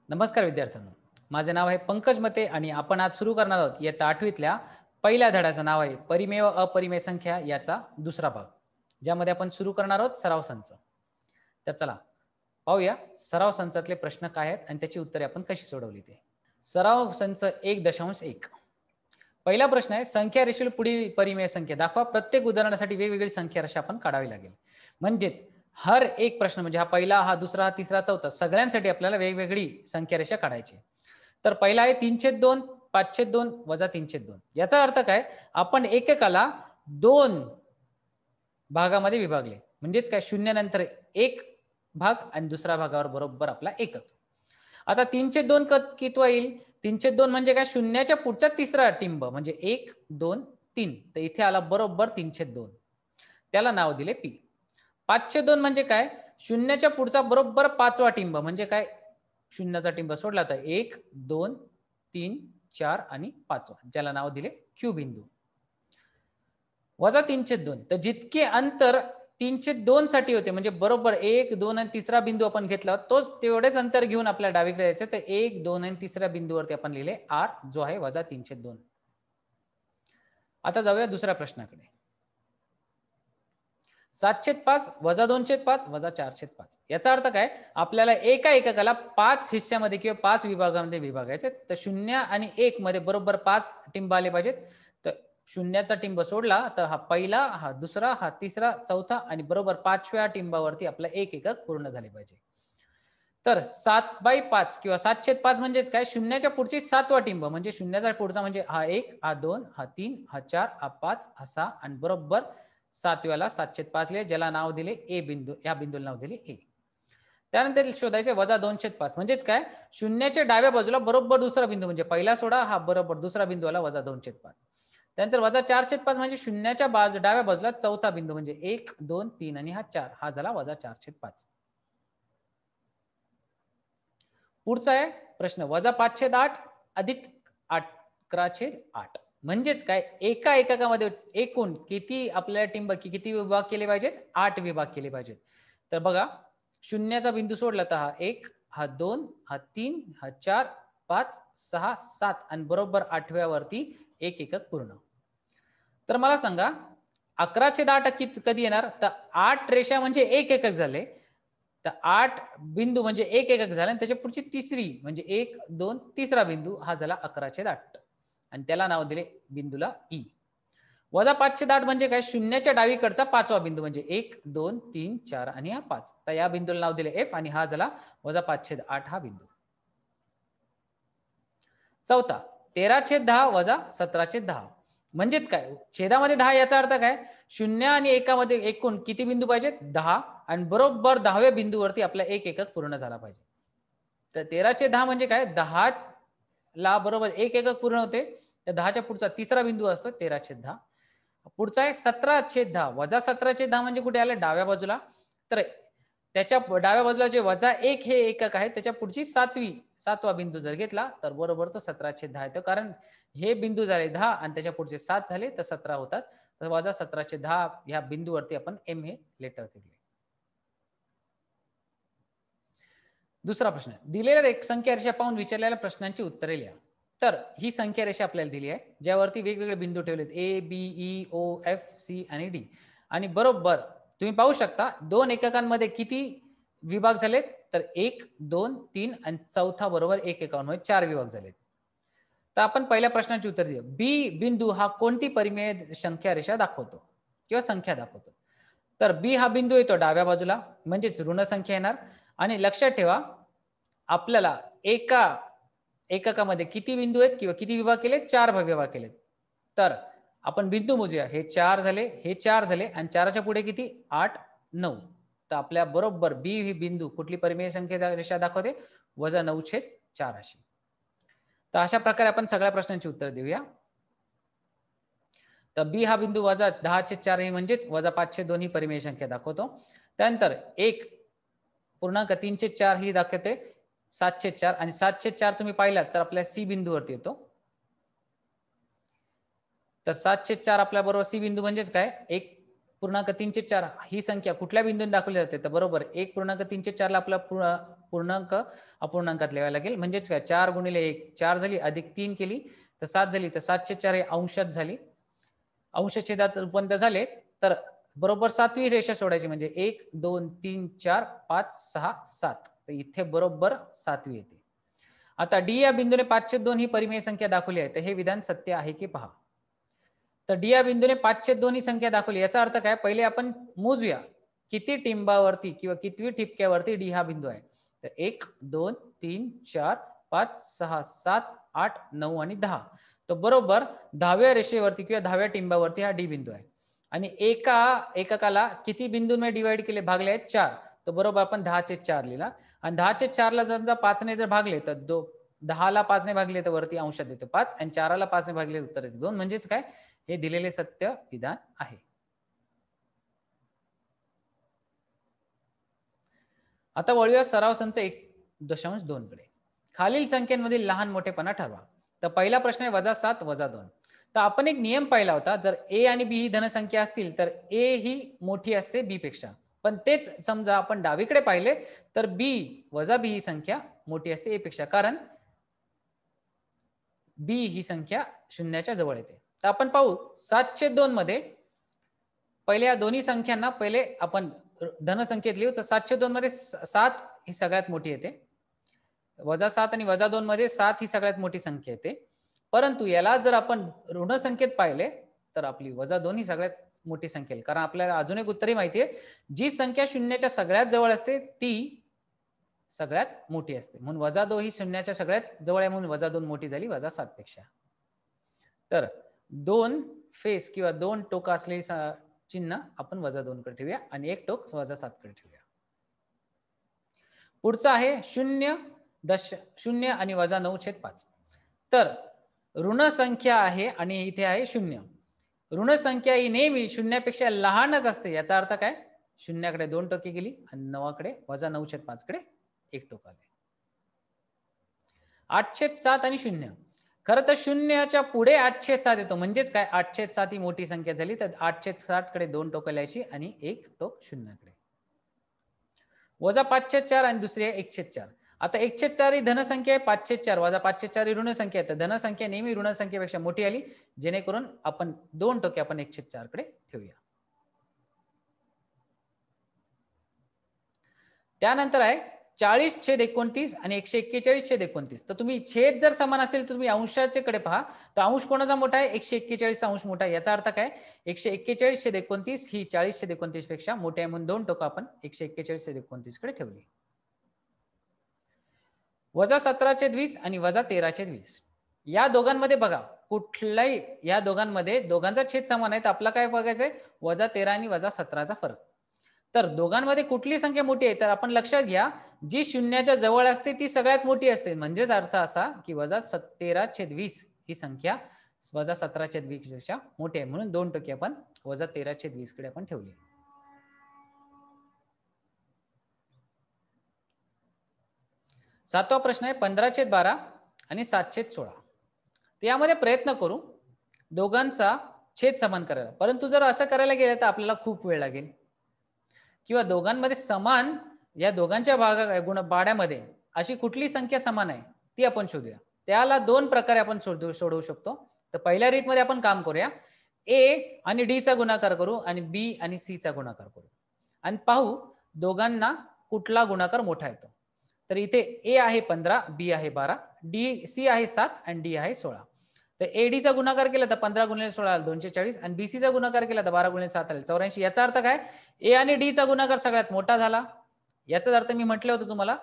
नमस्कार विद्यार्थ्यांनो, माझे नाव आहे पंकज मते आणि आपण आज सुरू करणार आहोत इयत्ता 8वीतल्या पहिल्या धड्याचं नाव आहे परिमेय व अपरिमेय संख्या याचा दुसरा भाग, ज्यामध्ये आपण सुरू करणार आहोत सराव संच. तर चला पाहूया सराव संचातले प्रश्न काय आहेत आणि त्याची उत्तरे आपण कशी सोडवली ते. सराव संच 1.1. पहिला प्रश्न आहे, संख्या रेषेतील पुढील परिमेय संख्या दाखवा. प्रत्येक उदाहरणासाठी वेगवेगळी संख्या रेषा आपण काढावी लागेल. म्हणजेच हर एक प्रश्न म्हणजे हा पहिला, हा दुसरा, हा तिसरा, चौथा सगळ्यांसाठी आपल्याला वेगवेगळी संख्या रेषा काढायची. तर पहिला आहे 3/2, 5/2 वजा 3/2. याचा अर्थ काय, आपण एककाला 2 भागामध्ये विभागले. म्हणजेच काय, शून्य नंतर एक भाग आणि दुसऱ्या भागावर बरोबर आपला एकक. आता 3/2 कितवा येईल? 3/2 म्हणजे काय, शून्याच्या पुढचा तिसरा टिंब म्हणजे 1, 2, 3. तर इथे आला बरोबर 3/2. त्याला नाव दिले पी. 5/2 म्हणजे काय, शून्याच्या पुढचा बरोबर पाचवा टिंब म्हणजे काय, शून्याचा टिंब सोडला तर 1, 2, 3, 4 आणि 5वा, ज्याला नाव दिले क्यू बिंदू. वजा 3/2, तर जितके अंतर 3/2 साठी होते म्हणजे बरोबर 1, 2 आणि तिसरा बिंदू आपण घेतला, तोच तेवढेच अंतर घेऊन आपल्या डावीकडे जायचं. तर 1, 2 आणि तिसऱ्या बिंदूवरती आपण लिहिले आर, जो आहे वजा 3/2. आता जाऊया दुसऱ्या प्रश्नाकडे. 7/5 वजा 2/5 वजा 4/5. याचा अर्थ काय, आपल्याला एका एककाला 5 हिस्स्यामध्ये किंवा 5 विभागामध्ये विभागायचे. तर 0 आणि 1 मध्ये बरोबर 5 टिंब आले पाहिजेत. तर शून्याचा टिंब सोडला तर हा पहिला, हा दुसरा, हा तिसरा, चौथा आणि बरोबर 5व्या टिंबावरती आपला एक एकक पूर्ण झाले पाहिजे. तर 7/5 किंवा 7/5 म्हणजेच काय, शून्याच्या पुढची 7वा टिंब म्हणजे शून्याचा पुढचा म्हणजे हा 1, हा 2, हा 3, हा 4, हा 5, हा 6 आणि बरोबर 7व्याला 7/5 लिहिले, ज्याला नाव दिले ए बिंदू. या बिंदूला नाव दिले ए. त्यानंतर शोधायचे वजा 2/5 म्हणजेच काय, शून्याच्या डाव्या बाजूला बरोबर दुसरा बिंदू म्हणजे पहिला सोडा, हा बरोबर दुसरा बिंदू आला वजा 2/5. त्यानंतर वजा 4/5 म्हणजे शून्याच्या डाव्या बाजूला चौथा बिंदू म्हणजे 1, 2, 3 आणि हा 4, हा झाला वजा 4/5. पुढचा आहे प्रश्न, वजा 5/8 अधिक 11/8 म्हणजेच काय, एका एककामध्ये एकूण किती आपल्याला टिंब किती विभाग केले पाहिजेत? 8 विभाग केले पाहिजेत. तर बघा, शून्याचा बिंदू सोडला तर हा 1, हा 2, हा 3, हा 4, 5, 6, 7 आणि बरोबर 8व्यावरती एक एकक पूर्ण. तर मला सांगा, 11/8 कधी येणार? तर 8 रेषा म्हणजे एक एकक झाले. तर 8 बिंदू म्हणजे एक एकक झाला आणि त्याच्या पुढची तिसरी म्हणजे 1, 2 तिसरा बिंदू हा झाला 11/8 आणि त्याला नाव दिले बिंदूला ई. वजा 5/8 म्हणजे काय, शून्याच्या डावीकडचा पाचवा बिंदू म्हणजे 1, 2, 3, 4 आणि हा 5. तर या बिंदूला नाव दिले एफ आणि हा झाला वजा 5/8 हा बिंदू. चौथा, 13/10 वजा 17/10 म्हणजेच काय, छेदामध्ये 10 याचा अर्थ काय, शून्य आणि एकामध्ये एकूण किती बिंदू पाहिजेत? 10 आणि बरोबर 10व्या बिंदूवरती आपला एक एकक पूर्ण झाला पाहिजे. तर 13/10 म्हणजे काय, 10 ला बरोबर एक एकक पूर्ण होते. तर 10च्या पुढचा तिसरा बिंदू असतो 13/10. पुढचा आहे 17/10 वजा 17/10 म्हणजे कुठे आलं? डाव्या बाजूला. तर त्याच्या डाव्या बाजूला जे वजा 1 हे एकक आहे, त्याच्या पुढची 7वा बिंदू जर घेतला तर बरोबर तो 17/10 येतो. कारण हे बिंदू झाले 10 आणि त्याच्या पुढचे 7 झाले तर 17 होतात. तर वजा 17/10 ह्या बिंदूवरती आपण एम हे लेटर दिले. दुसरा प्रश्न, दिलेल्या एक संख्या रेषा पाहून विचारलेल्या प्रश्नांची उत्तरे लिहा. तर ही संख्या रेषा आपल्याला दिली आहे, ज्यावरती वेगवेगळे बिंदू ठेवलेत ए, बी, ई, ओ, एफ, सी आणि डी. आणि बरोबर तुम्ही पाहू शकता, 2 एककांमध्ये किती विभाग झालेत? तर 1, 2, 3 आणि चौथा बरोबर 1 एककांमध्ये 4 विभाग झालेत. तर आपण पहिल्या प्रश्नाची उत्तर देऊ. बी बिंदू हा कोणती परिमेय संख्या रेषा दाखवतो किंवा संख्या दाखवतो? तर बी हा बिंदू येतो डाव्या बाजूला म्हणजेच ऋण संख्या येणार. आणि लक्षात ठेवा, आपल्याला एका एककामध्ये किती बिंदू आहेत किंवा किती विभाग केले? 4 विभाग केलेत. तर आपण बिंदू मोजूया. हे 4 झाले, हे 4 झाले आणि 4च्या पुढे किती? 8, 9. तर आपल्या बरोबर बी ही बिंदू कुठली परिमेय संख्या रेषा दाखवते? वजा 9/4 अशी. तर अशा प्रकारे आपण सगळ्या प्रश्नांची उत्तर देऊया. तर बी हा बिंदू वजा 10/4 हे म्हणजेच वजा 5/2 ही परिमेय संख्या दाखवतो. त्यानंतर 1.3/4 ही दाखवते 7/4 आणि 7/4 तुम्ही पाहिलात तर आपल्या सी बिंदूवरती येतो. तर 7/4 आपल्या बरोबर सी बिंदू म्हणजेच काय, 1.3/4 ही संख्या कुठल्या बिंदूने दाखवली जाते? तर बरोबर 1.3/4 ला आपला पूर्णांक अपूर्णांकात लिहावं लागेल. म्हणजेच काय 4 गुणिले 1 4 झाली, अधिक 3 केली तर 7 झाली, तर 7/4 हे अंशात झाली. अंशछेदात रूपांतर झालेच. तर बरोबर 7वी रेषा सोडायची म्हणजे 1 2 3 4 5 6 7. तर इथे बरोबर 7वी येते. आता डी या बिंदूने 5/2 ही परिमेय संख्या दाखवली आहे, तर हे विधान सत्य आहे की पहा. तर डी या बिंदूने 5/2 ही संख्या दाखवली, याचा अर्थ काय, पहिले आपण मोजूया किती टिंबावरती किंवा कितवी ठिपक्यावरती डी हा बिंदू आहे. तर 1 2 3 4 5 6 7 8 9 आणि 10. तर बरोबर 10व्या रेषेवरती किंवा 10व्या टिंबावरती हा डी बिंदू आहे. आणि एका एककाला किती बिंदूंमध्ये डिवाइड केले, भागले आहेत 4. तर बरोबर आपण 10/4 लिहिला. आणि 10/4 जर 5 ने जर भागले तर 10ला 5 ने भागले तर वरती अंशात येतो 5 आणि 4ला 5 ने भागले उत्तर येते 2. म्हणजेच काय, हे दिलेले सत्य विधान आहे. आता वळूया सराव संच 1.2 कडे. खालील संख्यांमधील लहान मोठेपणा ठरवा. तर पहिला प्रश्न आहे -7 -2. तर आपण एक नियम पाहिला होता, जर ए आणि बी ही धनसंख्या असतील तर ए ही मोठी असते बी पेक्षा. पण तेच समजा आपण डावीकडे पाहिले तर बी वजा बी ही संख्या मोठी असते ए पेक्षा, कारण बी ही संख्या शून्याच्या जवळ येते. तर आपण पाहू 7/2 मध्ये पहिले या दोन्ही संख्यांना पहिले आपण धनसंख्येत लिहू. तर 7/2 मध्ये 7 ही सगळ्यात मोठी येते. -7 आणि -2 मध्ये 7 ही सगळ्यात मोठी संख्या येते. परंतु याला जर आपण ऋण संख्येत पाहिले तर आपली -2 ही सगळ्यात मोठी संख्या आहे. कारण आपल्याला अजून एक उत्तरही माहिती आहे, जी संख्या शून्याच्या सगळ्यात जवळ असते ती सगळ्यात मोठी असते. म्हणून -2 ही शून्याच्या सगळ्यात जवळ आहे, म्हणून -2 मोठी झाली 7 पेक्षा. तर 2 फेस किंवा 2 टोक असलेली चिन्ह आपण -2 कडे ठेवूया आणि एक टोक -7 कडे ठेवूया. पुढचा आहे 0 आणि -9/5. तर ऋण संख्या आहे आणि इथे आहे 0. ऋण संख्या ही नेहमी शून्यापेक्षा लहानच असते. याचा अर्थ काय, शून्याकडे 2 टोके गेली आणि 9कडे -9/5 कडे एक टोक आले. 8/7 आणि 0. खरं तर शून्याच्या पुढे 8/7 येतो, म्हणजेच काय 8/7 ही मोठी संख्या झाली. तर 8/7 कडे 2 टोक लिहायची आणि एक टोक 0कडे. -5/4 आणि दुसरी आहे 1/4. आता 1/4 ही धनसंख्या आहे, 5/4 -5/4 ही ऋण संख्या आहे. तर धनसंख्या नेहमी ऋण संख्येपेक्षा मोठी आली, जेणेकरून आपण 2 टोके आपण 1/4 कडे ठेवूया. त्यानंतर आहे 40/29 आणि 141/29. तर तुम्ही छेद जर समान असतील तर तुम्ही अंशाचे कडे पहा. तर अंश कोणाचा मोठा आहे, 141 अंश मोठा आहे. याचा अर्थ काय, 141/29 ही 40/29 पेक्षा मोठी आहे, म्हणून 2 टोक आपण 141/29 कडे ठेवली. -17/20 आणि -13/20. या दोघांमध्ये बघा, कुठलाही या दोघांमध्ये दोघांचा छेद समान आहे. तर आपला काय बघायचं आहे, -13 आणि -17चा फरक. तर दोघांमध्ये कुठली संख्या मोठी आहे, तर आपण लक्षात घ्या, जी शून्याच्या जवळ असते ती सगळ्यात मोठी असते. म्हणजेच अर्थ असा की -13/20 ही संख्या -17/20 पेक्षा मोठी आहे, म्हणून 2 टक्के आपण -13/20 कडे आपण ठेवली. सातवा प्रश्न आहे 15/12 आणि 7/16. यामध्ये प्रयत्न करू दोघांचा छेद समान करायला. परंतु जर असं करायला गेलं तर आपल्याला खूप वेळ लागेल. किंवा दोघांमध्ये समान या दोघांच्या बाड्यामध्ये अशी कुठली संख्या समान आहे ती आपण शोधूया. त्याला 2 प्रकारे आपण सोडवू शकतो. तर पहिल्या रीतमध्ये आपण काम करूया, ए आणि डी चा गुणाकार करू आणि बी आणि सी चा गुणाकार करू आणि पाहू दोघांना कुठला गुणाकार मोठा येतो. तर इथे ए आहे 15, बी आहे 12, डी सी आहे 7 आणि डी आहे 16. तर एडी चा गुणाकार केला तर 15 × 16 240 आणि बीसी चा गुणाकार केला तर 12 × 7 84. याचा अर्थ काय, ए आणि डी चा गुणाकार सगळ्यात मोठा झाला. याचा अर्थ मी म्हटलं होतं तुम्हाला,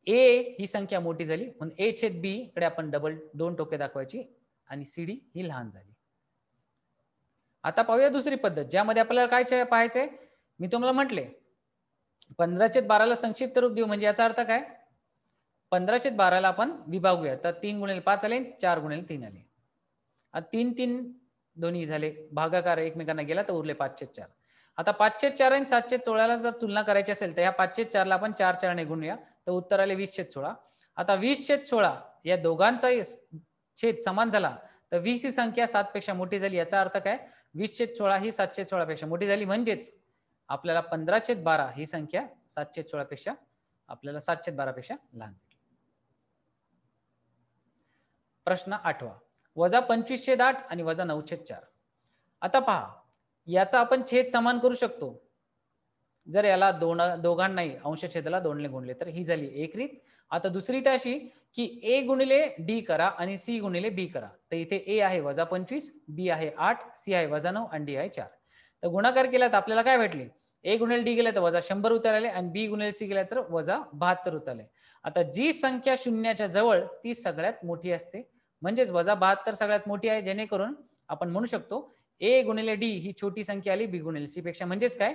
ए ही संख्या मोठी झाली म्हणून A/B कडे आपण 2 टोके दाखवायची आणि CD ही लहान झाली. आता पाहूया दुसरी पद्धत, ज्यामध्ये आपल्याला काय पाहायचंय. मी तुम्हाला म्हटले 15/12 संक्षिप्त रूप देऊ. म्हणजे याचा अर्थ काय, 15/12 आपण विभागूया. तर 3 × 5 आले, 4 × 3 आले. 3 दोन्ही झाले, भागाकार एकमेकांना गेला तर उरले 5/4. आता 5/4 आणि 7/16 जर तुलना करायची असेल तर ह्या 5/4 आपण 4 ने गुणूया तर उत्तर आले 20/16. आता 20/16 या दोघांचा छेद समान झाला तर 20 ही संख्या 7 पेक्षा मोठी झाली. याचा अर्थ काय, 20/16 ही 7/16 पेक्षा मोठी झाली. म्हणजेच आपल्याला 15/12 ही संख्या 7/16 पेक्षा आपल्याला 7/12 पेक्षा लहान. प्रश्न 8वा, -25/8 आणि -9/4. आता पहा, याचा आपण छेद समान करू शकतो. जर याला दोघांनाही अंशछेदाला 2 ने गुणले तर ही झाली एक रीत. आता दुसरी रीत अशी की ए गुणिले डी करा आणि सी गुणिले बी करा. तर इथे ए आहे -25, बी आहे 8, सी आहे -9 आणि डी आहे 4. तर गुणाकार केला तर आपल्याला काय भेटले? ए गुणिले डी गेले तर -100 उत्तर आले आणि बी गुणिले सी गेले तर -72 उत्तर आले. आता जी संख्या शून्याच्या जवळ ती सगळ्यात मोठी असते, म्हणजेच -72 सगळ्यात मोठी आहे, जेणेकरून आपण म्हणू शकतो ए गुणिले डी ही छोटी संख्या आली बी गुणिले सी पेक्षा. म्हणजेच काय,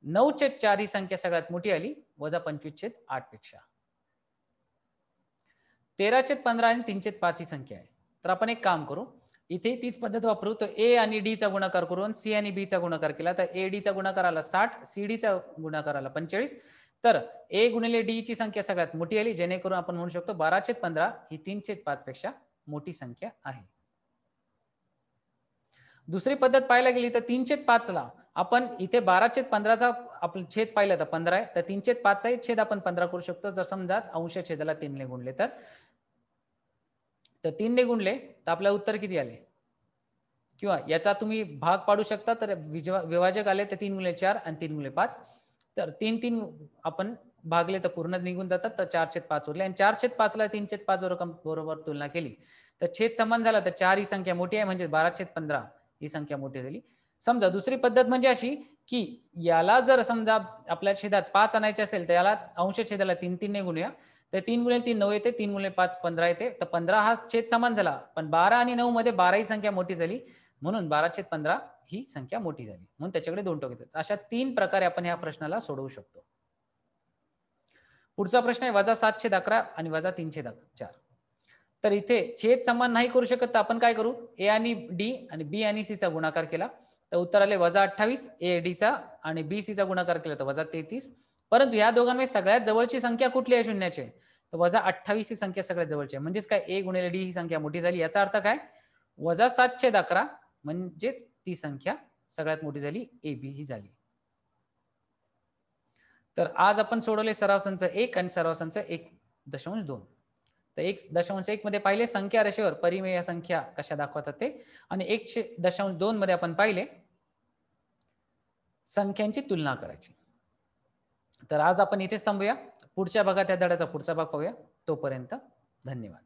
9/4 ही संख्या सगळ्यात मोठी आली -25/8 पेक्षा. 13/15 आणि 3/5 ही संख्या आहे. तर आपण एक काम करू, इथे तीच पद्धत वापरू. तर ए आणि डी चा गुणाकार करून सी आणि बी चा गुणाकार केला तर ए डी चा गुणाकार आला 60, सी डी चा गुणाकार आला 45. तर ए गुणिले डी ची संख्या सगळ्यात मोठी आली, जेणेकरून आपण म्हणू शकतो 12/15 ही 3/5 पेक्षा मोठी संख्या आहे. दुसरी पद्धत पाहायला गेली तर 3/5 ला आपण इथे 12/15 चा आपण छेद पाहिला तर 15 आहे, तर 3/5 चाही छेद आपण 15 करू शकतो. जर समजा अंश छेदाला 3 ने गुणले तर 3 ने गुणले तर आपल्याला उत्तर किती आले? किंवा याचा तुम्ही भाग पाडू शकता. तर विभाजक आले तर 3 × 4 आणि 3 × 5. तर 3 आपण भागले तर पूर्ण निघून जातात. तर 4/5 उरले आणि 4/5 ला 3/5 बरोबर तुलना केली तर छेद समान झाला. तर 4 ही संख्या मोठी आहे, म्हणजे 12/15 ही संख्या मोठी झाली. समजा दुसरी पद्धत म्हणजे अशी की याला जर समजा आपल्या छेदात 5 आणायचे असेल तर याला अंश छेदाला 3 ने गुणूया. तर 3 × 3 9 येते, 3 × 5 15 येते. तर 15 हा छेद समान झाला, पण 12 आणि 9 मध्ये 12 ही संख्या मोठी झाली, म्हणून 12/15 ही संख्या मोठी झाली, म्हणून त्याच्याकडे 2 टोक येतात. अशा 3 प्रकारे आपण ह्या प्रश्नाला सोडवू शकतो. पुढचा प्रश्न आहे -7/11 आणि -3/4. तर इथे छेद समान नाही करू शकत तर आपण काय करू, ए आणि डी आणि बी आणि सी चा गुणाकार केला तर उत्तर आले -28. ए डी चा आणि बी सी चा गुणाकार केला तर -33. परंतु या दोघांमध्ये सगळ्यात जवळची संख्या कुठली आहे शून्याची? तर -28 ही संख्या सगळ्यात जवळची आहे. म्हणजेच काय, ए गुणिले डी ही संख्या मोठी झाली. याचा अर्थ काय, -7/11 म्हणजेच ती संख्या सगळ्यात मोठी झाली, ए बी ही झाली. तर आज आपण सोडवले सराव संच 1 आणि सराव संच 1.2. तर 1.1 मध्ये पाहिले संख्या रेषेवर परिमेय संख्या कशा दाखवतात ते, आणि 1.2 मध्ये आपण पाहिले संख्यांची तुलना करायची. तर आज आपण इथेच थांबूया. पुढच्या भागात या धड्याचा पुढचा भाग पाहूया. तोपर्यंत धन्यवाद.